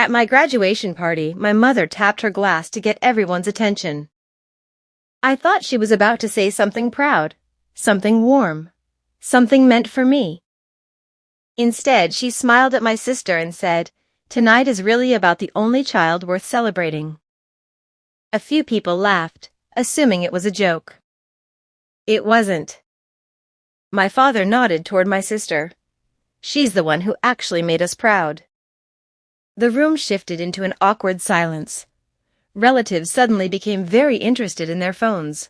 At my graduation party, my mother tapped her glass to get everyone's attention. I thought she was about to say something proud, something warm, something meant for me. Instead, she smiled at my sister and said, "Tonight is really about the only child worth celebrating." A few people laughed, assuming it was a joke. It wasn't. My father nodded toward my sister. She's the one who actually made us proud. The room shifted into an awkward silence. Relatives suddenly became very interested in their phones.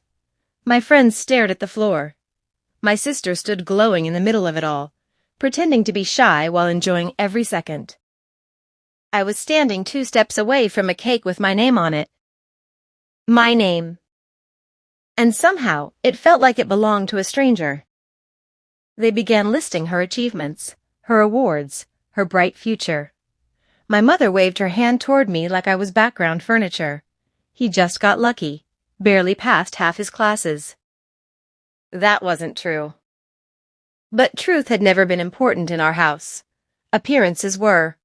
My friends stared at the floor. My sister stood glowing in the middle of it all, pretending to be shy while enjoying every second. I was standing 2 steps away from a cake with my name on it. My name. And somehow, it felt like it belonged to a stranger. They began listing her achievements, her awards, her bright future. My mother waved her hand toward me like I was background furniture. He just got lucky, barely passed half his classes. That wasn't true. But truth had never been important in our house. Appearances were.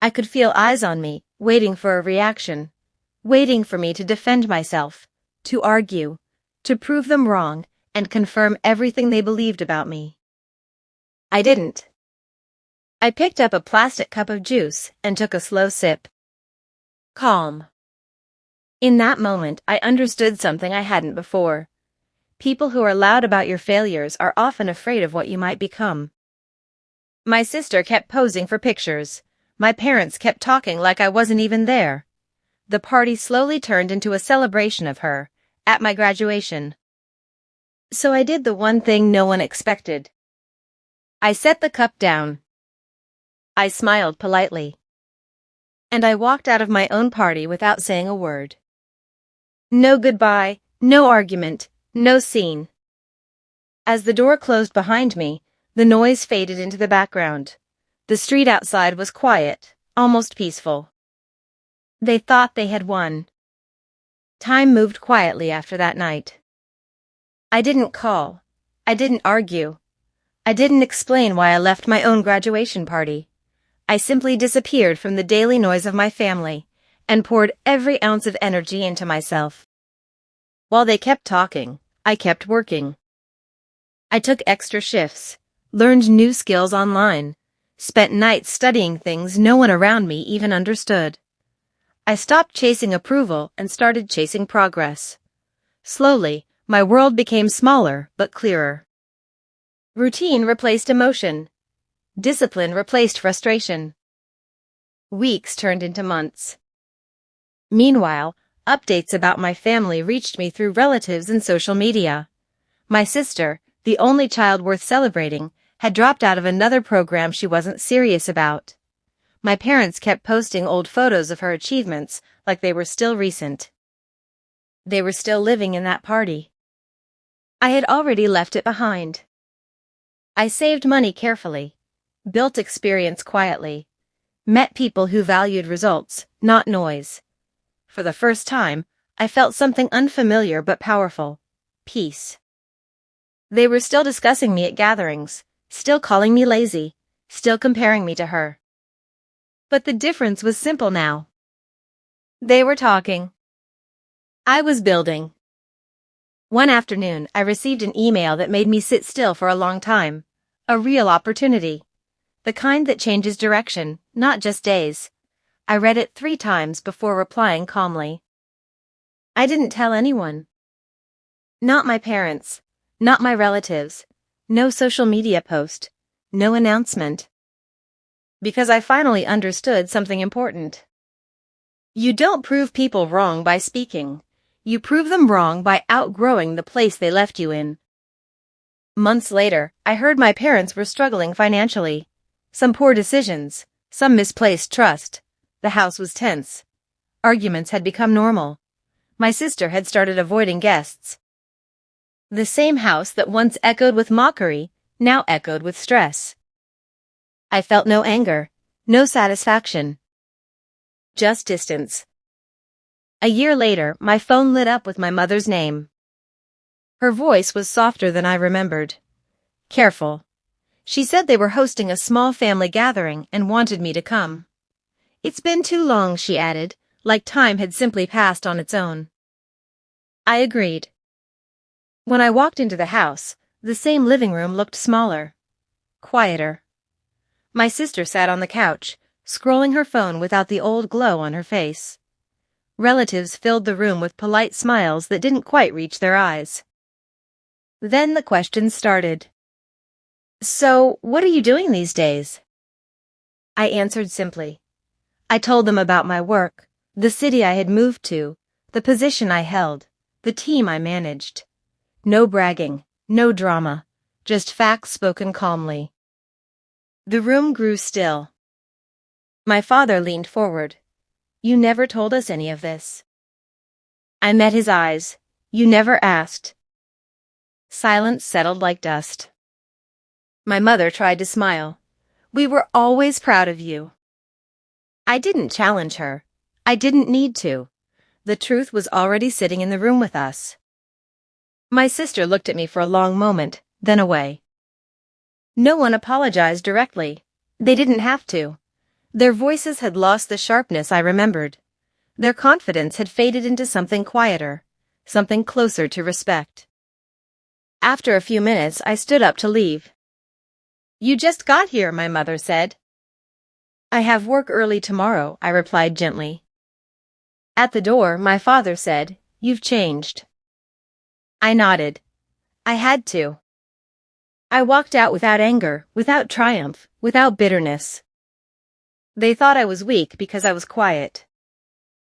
I could feel eyes on me, waiting for a reaction, waiting for me to defend myself, to argue, to prove them wrong and confirm everything they believed about me. I didn't. I picked up a plastic cup of juice and took a slow sip. Calm. In that moment, I understood something I hadn't before. People who are loud about your failures are often afraid of what you might become. My sister kept posing for pictures. My parents kept talking like I wasn't even there. The party slowly turned into a celebration of her, at my graduation. So I did the one thing no one expected. I set the cup down. I smiled politely. And I walked out of my own party without saying a word. No goodbye, no argument, no scene. As the door closed behind me, the noise faded into the background. The street outside was quiet, almost peaceful. They thought they had won. Time moved quietly after that night. I didn't call. I didn't argue. I didn't explain why I left my own graduation party. I simply disappeared from the daily noise of my family and poured every ounce of energy into myself. While they kept talking, I kept working. I took extra shifts, learned new skills online, spent nights studying things no one around me even understood. I stopped chasing approval and started chasing progress. Slowly, my world became smaller but clearer. Routine replaced emotion. Discipline replaced frustration. Weeks turned into months. Meanwhile, updates about my family reached me through relatives and social media. My sister, the only child worth celebrating, had dropped out of another program she wasn't serious about. My parents kept posting old photos of her achievements like they were still recent. They were still living in that party. I had already left it behind. I saved money carefully, built experience quietly, met people who valued results, not noise. For the first time, I felt something unfamiliar but powerful: peace. They were still discussing me at gatherings, still calling me lazy, still comparing me to her. But the difference was simple now. They were talking. I was building. One afternoon, I received an email that made me sit still for a long time. A real opportunity. The kind that changes direction, not just days. I read it 3 times before replying calmly. I didn't tell anyone. Not my parents. Not my relatives. No social media post. No announcement. Because I finally understood something important. You don't prove people wrong by speaking. You prove them wrong by outgrowing the place they left you in. Months later, I heard my parents were struggling financially. Some poor decisions, some misplaced trust. The house was tense. Arguments had become normal. My sister had started avoiding guests. The same house that once echoed with mockery now echoed with stress. I felt no anger, no satisfaction. Just distance. A year later, my phone lit up with my mother's name. Her voice was softer than I remembered. Careful. She said they were hosting a small family gathering and wanted me to come. It's been too long, she added, like time had simply passed on its own. I agreed. When I walked into the house, the same living room looked smaller, quieter. My sister sat on the couch, scrolling her phone without the old glow on her face. Relatives filled the room with polite smiles that didn't quite reach their eyes. Then the questions started. So, what are you doing these days? I answered simply. I told them about my work, the city I had moved to, the position I held, the team I managed. No bragging, no drama, just facts spoken calmly. The room grew still. My father leaned forward. You never told us any of this. I met his eyes. You never asked. Silence settled like dust. My mother tried to smile. We were always proud of you. I didn't challenge her. I didn't need to. The truth was already sitting in the room with us. My sister looked at me for a long moment, then away. No one apologized directly. They didn't have to. Their voices had lost the sharpness I remembered. Their confidence had faded into something quieter, something closer to respect. After a few minutes, I stood up to leave. You just got here, my mother said. I have work early tomorrow, I replied gently. At the door, my father said, You've changed. I nodded. I had to. I walked out without anger, without triumph, without bitterness. They thought I was weak because I was quiet.